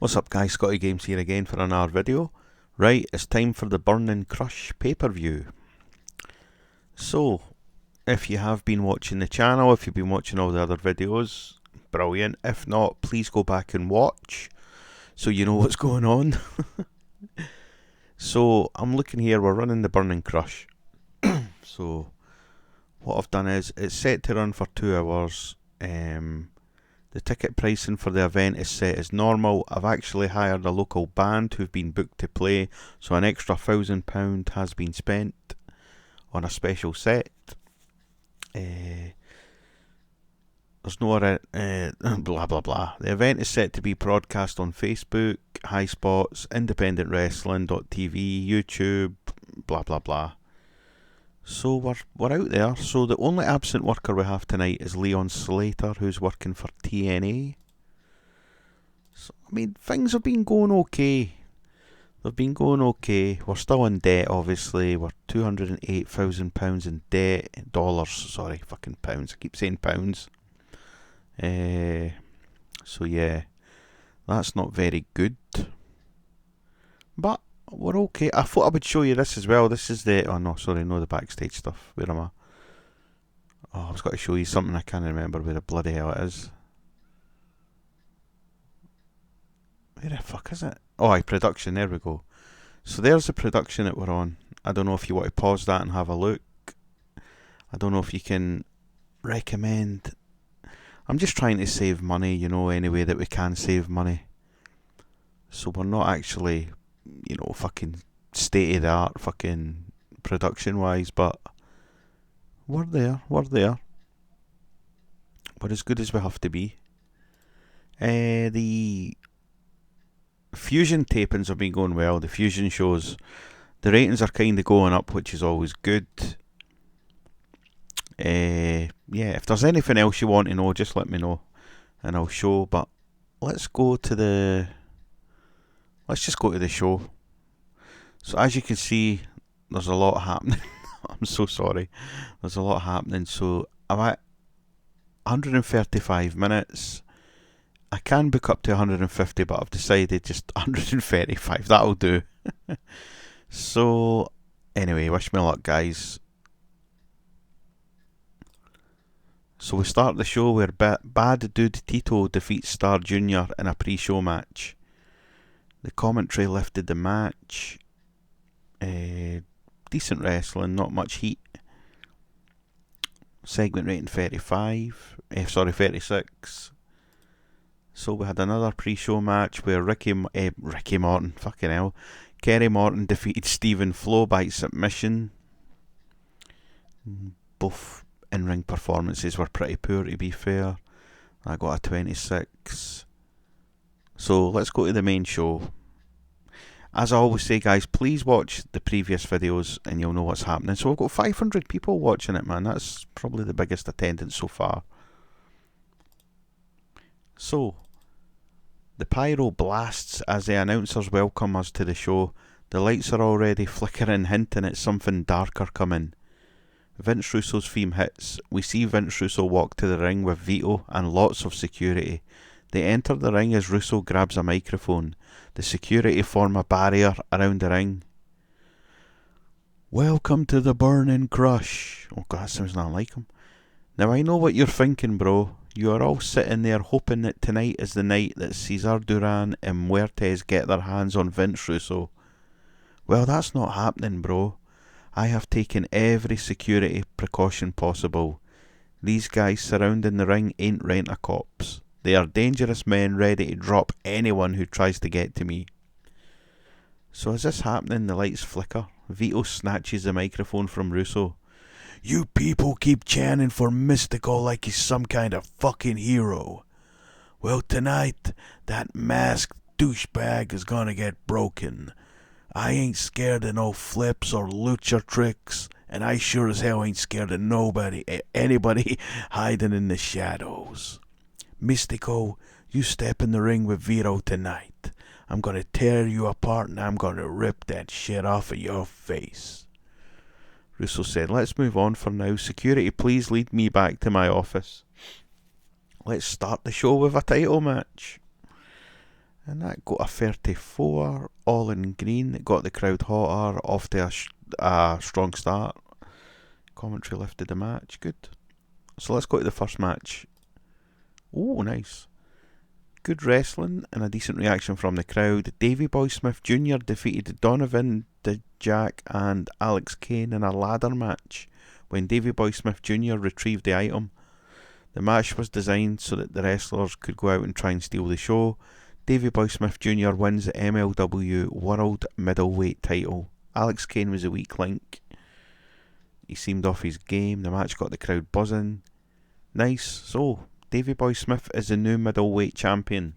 What's up guys, Scotty Games here again for another video. Right, it's time for the Burn and Crush pay-per-view. So, if you have been watching the channel, if you've been watching all the other videos, brilliant. If not, please go back and watch, so you know what's going on. So, I'm looking here, we're running the Burn and Crush. So, what I've done is, it's set to run for 2 hours. The ticket pricing for the event is set as normal. I've actually hired a local band who've been booked to play, so an extra £1,000 has been spent on a special set. There's no blah blah blah. The event is set to be broadcast on Facebook, High Spots, Independent Wrestling.tv, YouTube, blah blah blah. So we're out there. So the only absent worker we have tonight is Leon Slater, who's working for TNA. So, I mean, things have been going okay. They've been going okay. We're still in debt, obviously. We're £208,000 in debt. Dollars, sorry, fucking pounds. I keep saying pounds. So yeah, that's not very good. But we're okay. I thought I would show you this as well. This is the... Oh no, sorry, no, the backstage stuff. Where am I? Oh, I was going to show you something. I can't remember where the bloody hell it is. Where the fuck is it? Oh, aye, production. There we go. So there's the production that we're on. I don't know if you want to pause that and have a look. I don't know if you can recommend... I'm just trying to save money, you know, any way that we can save money. So we're not actually... you know, fucking state of the art fucking production wise, but we're there. We're as good as we have to be. The Fusion tapings have been going well. The Fusion shows, the ratings are kind of going up, which is always good. Yeah, if there's anything else you want to know, just let me know and I'll show. But let's just go to the show. So as you can see, there's a lot happening. I'm so sorry. There's a lot happening. So I'm at 135 minutes. I can book up to 150, but I've decided just 135. That'll do. So anyway, wish me luck, guys. So we start the show where Bad Dude Tito defeats Star Jr. in a pre-show match. The commentary lifted the match. Decent wrestling, not much heat. Segment rating 36. So we had another pre-show match where Ricky Morton, fucking hell, Kerry Morton defeated Stephen Flo by submission. Both in-ring performances were pretty poor, to be fair. I got a 26. So let's go to the main show. As I always say, guys, please watch the previous videos and you'll know what's happening. So we've got 500 people watching it, man. That's probably the biggest attendance so far. So, the pyro blasts as the announcers welcome us to the show. The lights are already flickering, hinting at something darker coming. Vince Russo's theme hits. We see Vince Russo walk to the ring with Vito and lots of security. They enter the ring as Russo grabs a microphone. The security form a barrier around the ring. Welcome to the Burn and Crush. Oh god, that sounds not like him. Now I know what you're thinking, bro. You are all sitting there hoping that tonight is the night that Cesar Duran and Muertes get their hands on Vince Russo. Well, that's not happening, bro. I have taken every security precaution possible. These guys surrounding the ring ain't rent-a-cops. They are dangerous men ready to drop anyone who tries to get to me. So as this happening, the lights flicker. Vito snatches the microphone from Russo. You people keep chanting for Mystical like he's some kind of fucking hero. Well, tonight, that masked douchebag is gonna get broken. I ain't scared of no flips or lucha tricks, and I sure as hell ain't scared of anybody hiding in the shadows. Mystico, you step in the ring with Vito tonight. I'm gonna tear you apart and I'm gonna rip that shit off of your face. Russo said, let's move on for now. Security, please lead me back to my office. Let's start the show with a title match. And that got a 34, all in green. It got the crowd hotter, off to a strong start. Commentary lifted the match, good. So let's go to the first match. Oh, nice. Good wrestling and a decent reaction from the crowd. Davey Boy Smith Jr. defeated Donovan, Jack and Alex Kane in a ladder match when Davey Boy Smith Jr. retrieved the item. The match was designed so that the wrestlers could go out and try and steal the show. Davey Boy Smith Jr. wins the MLW World Middleweight title. Alex Kane was a weak link. He seemed off his game. The match got the crowd buzzing. Nice. So, Davey Boy Smith is the new middleweight champion.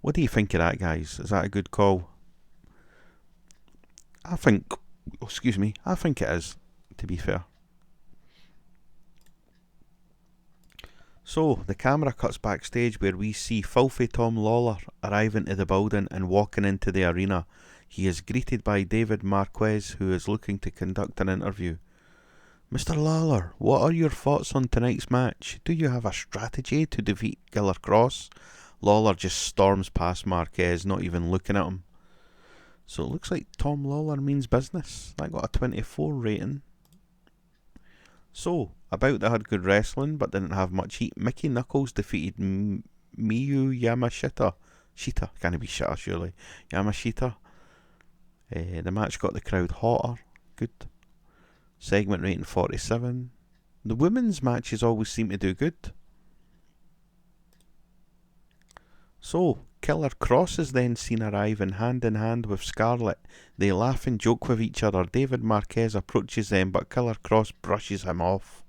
What do you think of that, guys? Is that a good call? I think it is, to be fair. So, the camera cuts backstage where we see filthy Tom Lawler arriving to the building and walking into the arena. He is greeted by David Marquez, who is looking to conduct an interview. Mr. Lawler, what are your thoughts on tonight's match? Do you have a strategy to defeat Killer Cross? Lawler just storms past Marquez, not even looking at him. So it looks like Tom Lawler means business. That got a 24 rating. So, About That had good wrestling, but didn't have much heat. Mickey Knuckles defeated Miyu Yamashita. Shita, can't be Shita surely. Yamashita. The match got the crowd hotter. Good. Segment rating 47. The women's matches always seem to do good. So, Killer Cross is then seen arriving hand in hand with Scarlett. They laugh and joke with each other. David Marquez approaches them, but Killer Cross brushes him off.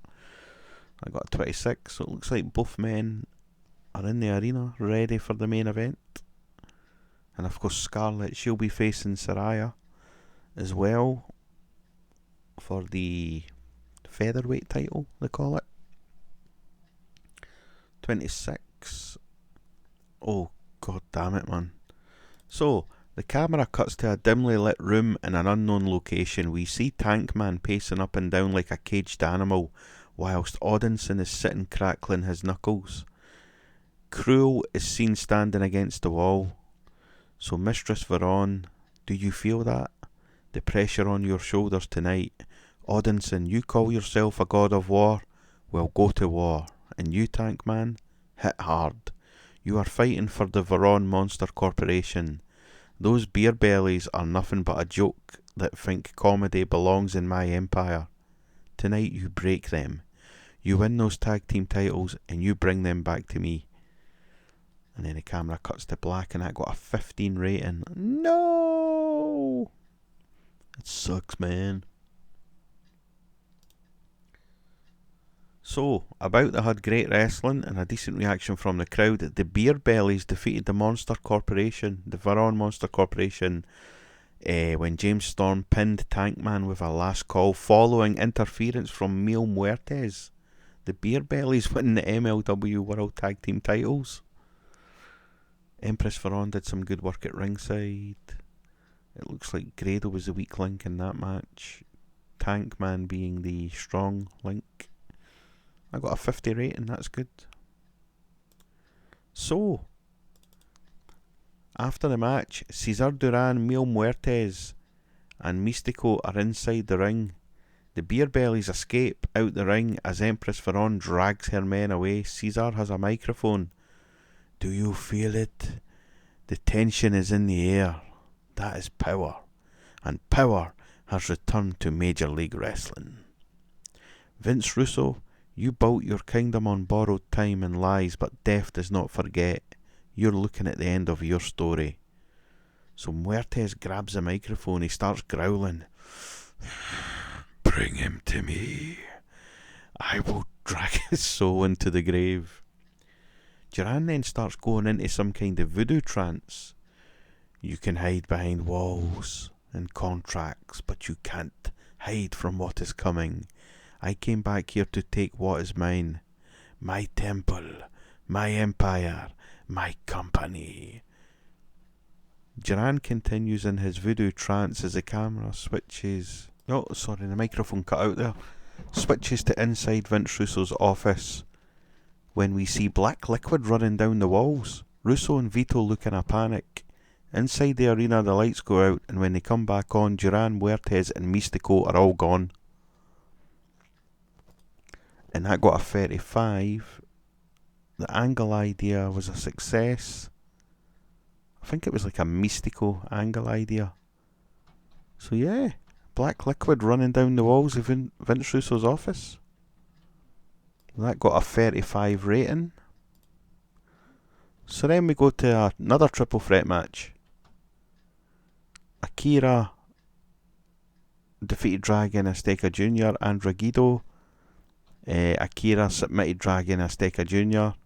I got a 26, so it looks like both men are in the arena, ready for the main event. And of course Scarlett, she'll be facing Saraya as well for the featherweight title, they call it. 26. Oh, god damn it, man. So, the camera cuts to a dimly lit room in an unknown location. We see Tank Man pacing up and down like a caged animal, whilst Odinson is sitting crackling his knuckles. Cruel is seen standing against the wall. So, Mistress Veron, do you feel that? The pressure on your shoulders tonight. Odinson, you call yourself a god of war? Well, go to war. And you, Tank Man, hit hard. You are fighting for the Veron Monster Corporation. Those beer bellies are nothing but a joke that think comedy belongs in my empire. Tonight you break them. You win those tag team titles and you bring them back to me. And then the camera cuts to black and that got a 15 rating. No! It sucks, man. So, About That had great wrestling and a decent reaction from the crowd. The Beer Bellies defeated the Monster Corporation, the Veron Monster Corporation, when James Storm pinned Tankman with a last call following interference from Mil Muertes. The Beer Bellies win the MLW World Tag Team titles. Empress Veron did some good work at ringside. It looks like Grado was the weak link in that match. Tankman being the strong link. I got a 50 rating, that's good. So, after the match, Cesar Duran, Mil Muertes and Mystico are inside the ring. The Beer Bellies escape out the ring as Empress Veron drags her men away. Cesar has a microphone. Do you feel it? The tension is in the air. That is power. And power has returned to Major League Wrestling. Vince Russo, you built your kingdom on borrowed time and lies, but death does not forget. You're looking at the end of your story. So Muertes grabs the microphone, he starts growling. Bring him to me. I will drag his soul into the grave. Duran then starts going into some kind of voodoo trance. You can hide behind walls and contracts, but you can't hide from what is coming. I came back here to take what is mine. My temple, my empire, my company. Duran continues in his voodoo trance as the camera switches... Oh, sorry, the microphone cut out there. Switches to inside Vince Russo's office when we see black liquid running down the walls. Russo and Vito look in a panic. Inside the arena the lights go out, and when they come back on, Duran, Muertes and Mystico are all gone. And that got a 35. The angle idea was a success. I think it was like a Mystico angle idea. So yeah, black liquid running down the walls of Vince Russo's office. That got a 35 rating. So then we go to another triple threat match. Akira defeated Dragon Azteca Jr. and Ragido. Akira submitted Dragon Azteca Jr.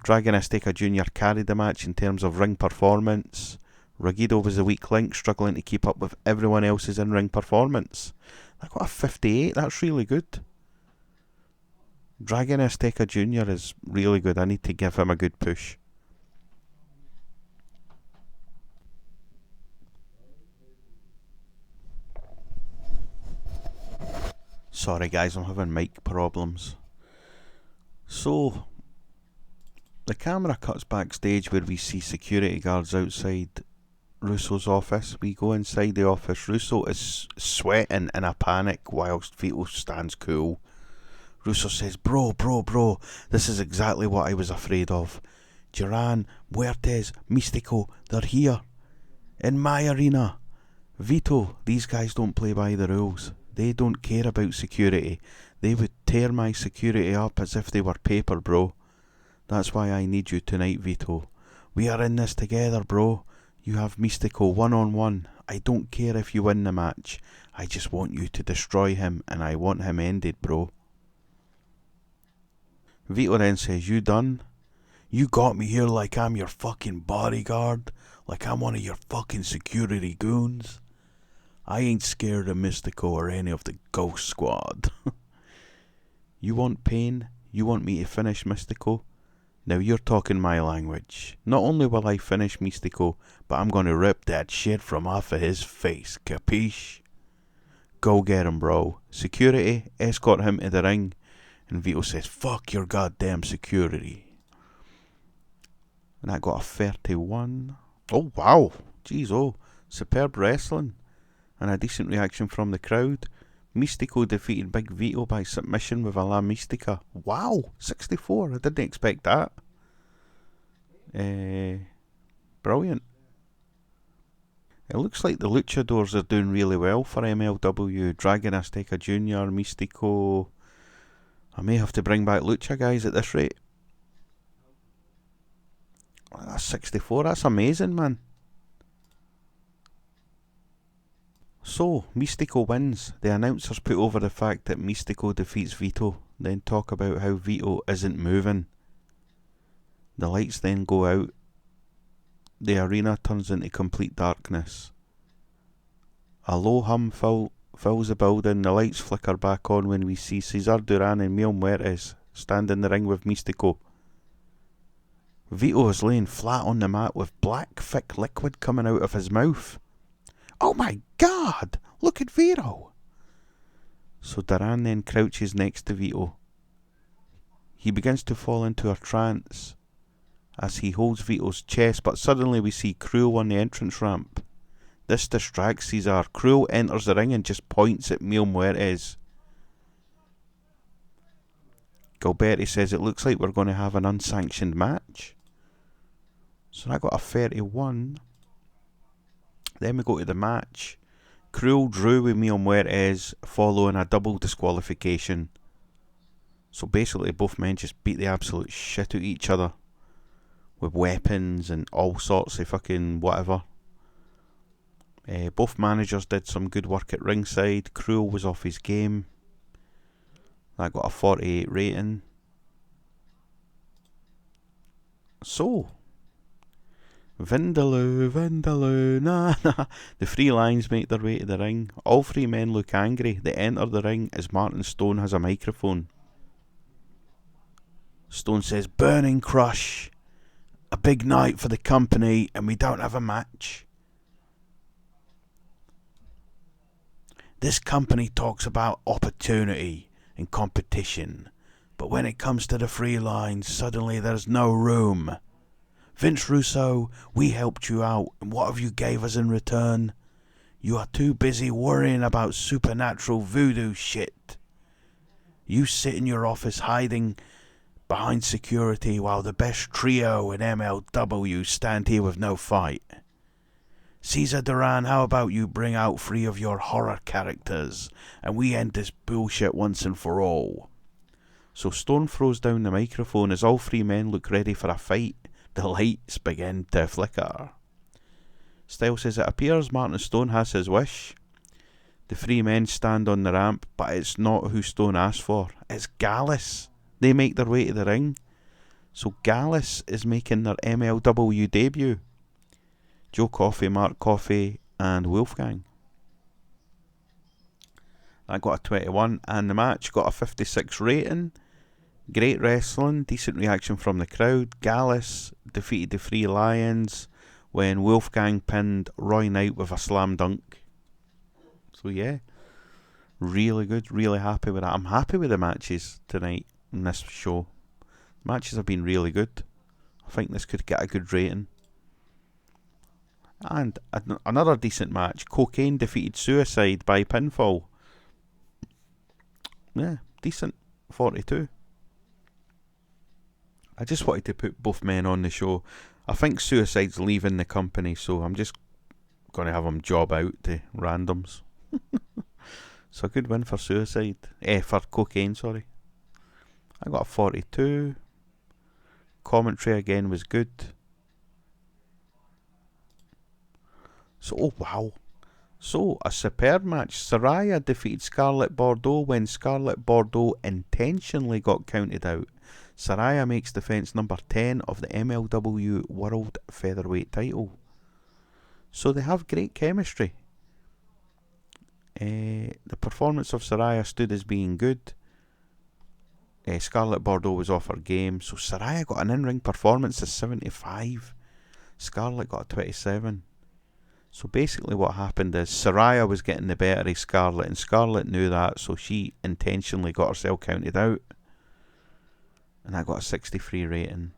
Dragon Azteca Jr. carried the match in terms of ring performance. Ragido was the weak link, struggling to keep up with everyone else's in-ring performance. That got a 58, that's really good. Dragon Azteca Jr. is really good, I need to give him a good push. Sorry guys, I'm having mic problems. So, the camera cuts backstage where we see security guards outside Russo's office. We go inside the office. Russo is sweating in a panic whilst Vito stands cool. Russo says, bro, this is exactly what I was afraid of. Duran, Muertes, Mystico, they're here. In my arena. Vito, these guys don't play by the rules. They don't care about security. They would tear my security up as if they were paper, bro. That's why I need you tonight, Vito. We are in this together, bro. You have Mystico one-on-one. I don't care if you win the match. I just want you to destroy him, and I want him ended, bro. Vito then says, you done? You got me here like I'm your fucking bodyguard? Like I'm one of your fucking security goons? I ain't scared of Mystico or any of the Ghost Squad. You want pain? You want me to finish Mystico? Now you're talking my language. Not only will I finish Mystico, but I'm gonna rip that shit from off of his face, capiche? Go get him, bro. Security, escort him to the ring. And Vito says, fuck your goddamn security. And that got a 31. Oh wow, jeez, oh, superb wrestling. And a decent reaction from the crowd. Mystico defeated Big Vito by submission with a La Mystica. Wow, 64. I didn't expect that. Brilliant. It looks like the Luchadors are doing really well for MLW. Dragon Azteca Jr., Mystico. I may have to bring back Lucha guys at this rate. That's 64. That's amazing, man. So, Mystico wins. The announcers put over the fact that Mystico defeats Vito, then talk about how Vito isn't moving. The lights then go out. The arena turns into complete darkness. A low hum fills the building. The lights flicker back on when we see Cesar Duran and Mil Muertes stand in the ring with Mystico. Vito is laying flat on the mat with black thick liquid coming out of his mouth. Oh my god! Look at Vito! So Duran then crouches next to Vito. He begins to fall into a trance as he holds Vito's chest, but suddenly we see Cruel on the entrance ramp. This distracts Cesar. Cruel enters the ring and just points at Mil Muertes. Gilberti says it looks like we're going to have an unsanctioned match. So I got a 31. Then we go to the match. Cruel drew with Mil Muertes following a double disqualification. So basically both men just beat the absolute shit out of each other with weapons and all sorts of fucking whatever. Both managers did some good work at ringside. Cruel was off his game. That got a 48 rating. So, Vindaloo, nah. The three lions make their way to the ring. All three men look angry. They enter the ring as Martin Stone has a microphone. Stone says, Burning Crush. A big night for the company and we don't have a match. This company talks about opportunity and competition, but when it comes to the three lines, suddenly there's no room. Vince Russo, we helped you out, and what have you gave us in return? You are too busy worrying about supernatural voodoo shit. You sit in your office hiding behind security while the best trio in MLW stand here with no fight. Caesar Duran, how about you bring out 3 of your horror characters and we end this bullshit once and for all? So Stone throws down the microphone as all 3 men look ready for a fight. The lights begin to flicker. Styles says it appears Martin Stone has his wish. The 3 men stand on the ramp, but it's not who Stone asked for. It's Gallus. They make their way to the ring. So Gallus is making their MLW debut. Joe Coffey, Mark Coffey, and Wolfgang. I got a 21, and the match got a 56 rating. Great wrestling, decent reaction from the crowd. Gallus defeated the 3 Lions when Wolfgang pinned Roy Knight with a slam dunk. So yeah, really good, really happy with that. I'm happy with the matches tonight in this show. The matches have been really good. I think this could get a good rating. And another decent match. Cocaine defeated Suicide by pinfall. Yeah, decent. 42. I just wanted to put both men on the show. I think Suicide's leaving the company, so I'm just going to have him job out to randoms. So a good win for Suicide. For Cocaine, sorry. I got a 42. Commentary again was good. So, oh wow. So, a superb match. Saraya defeated Scarlett Bordeaux when Scarlett Bordeaux intentionally got counted out. Saraya makes defence number 10 of the MLW World Featherweight title. So they have great chemistry. The performance of Saraya stood as being good. Scarlett Bordeaux was off her game. So Saraya got an in-ring performance of 75. Scarlett got a 27. So basically what happened is Saraya was getting the better of Scarlett, and Scarlett knew that, so she intentionally got herself counted out. And I got a 63 rating.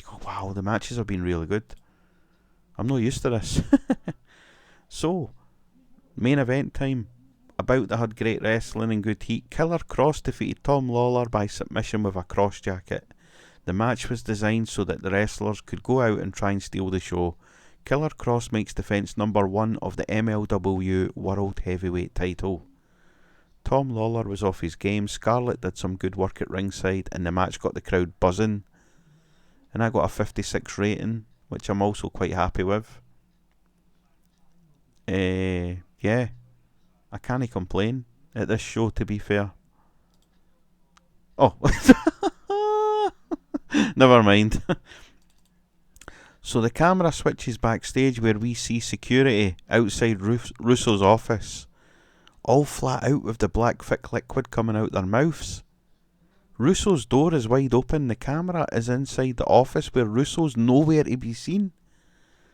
Oh, wow, the matches have been really good. I'm not used to this. So, main event time. About that had great wrestling and good heat. Killer Kross defeated Tom Lawler by submission with a cross jacket. The match was designed so that the wrestlers could go out and try and steal the show. Killer Kross makes defence number 1 of the MLW World Heavyweight title. Tom Lawler was off his game. Scarlett did some good work at ringside, and the match got the crowd buzzing. And I got a 56 rating, which I'm also quite happy with. Yeah, I can't complain at this show, to be fair. Oh, never mind. So the camera switches backstage where we see security outside Russo's office, all flat out with the black thick liquid coming out their mouths. Russo's door is wide open. The camera is inside the office where Russo's nowhere to be seen.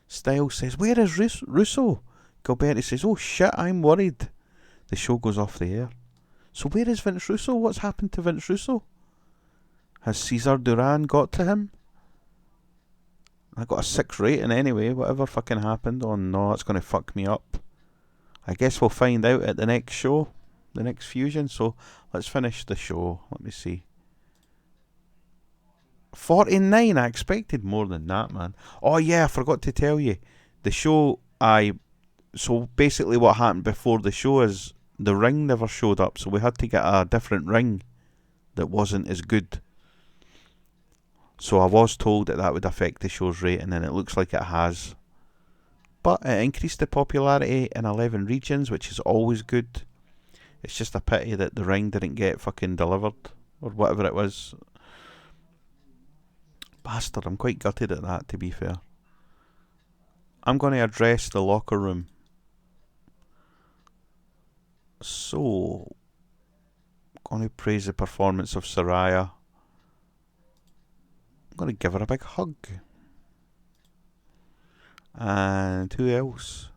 Styles says, "Where is Russo?" Gilberti says, "Oh shit, I'm worried." The show goes off the air. So where is Vince Russo? What's happened to Vince Russo? Has Caesar Duran got to him? I got a 6 rating anyway. Whatever fucking happened. Oh no, it's going to fuck me up. I guess we'll find out at the next show. The next fusion. So let's finish the show. Let me see. 49. I expected more than that, man. Oh yeah, I forgot to tell you. The show So basically what happened before the show is the ring never showed up. So we had to get a different ring that wasn't as good. So I was told that would affect the show's rating, and it looks like it has. But it increased the popularity in 11 regions, which is always good. It's just a pity that the ring didn't get fucking delivered, or whatever it was. Bastard, I'm quite gutted at that, to be fair. I'm going to address the locker room. So, I'm going to praise the performance of Saraya. I'm going to give her a big hug. And who else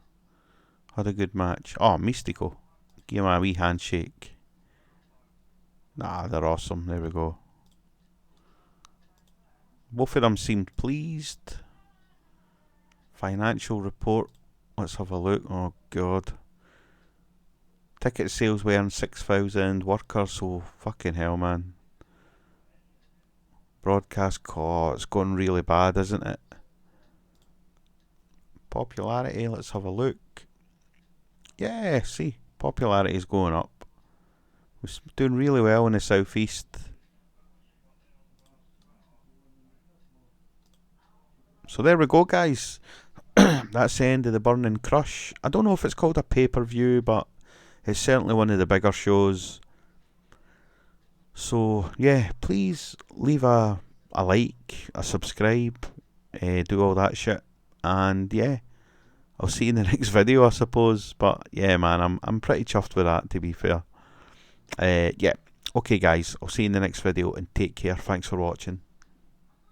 had a good match? Oh, Mystico. Give him a wee handshake. Nah, they're awesome. There we go. Both of them seemed pleased. Financial report. Let's have a look. Oh god. Ticket sales were 6,000 workers, so fucking hell, man. Broadcast, it's going really bad, isn't it? Popularity, let's have a look. Yeah, see, popularity is going up. We're doing really well in the southeast. So there we go, guys. That's the end of the Burning Crush. I don't know if it's called a pay-per-view, but it's certainly one of the bigger shows. So yeah, please leave a like, a subscribe, do all that shit, and yeah, I'll see you in the next video, I suppose. But yeah, man, I'm pretty chuffed with that, to be fair. Yeah, okay, guys, I'll see you in the next video, and take care. Thanks for watching.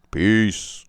Peace.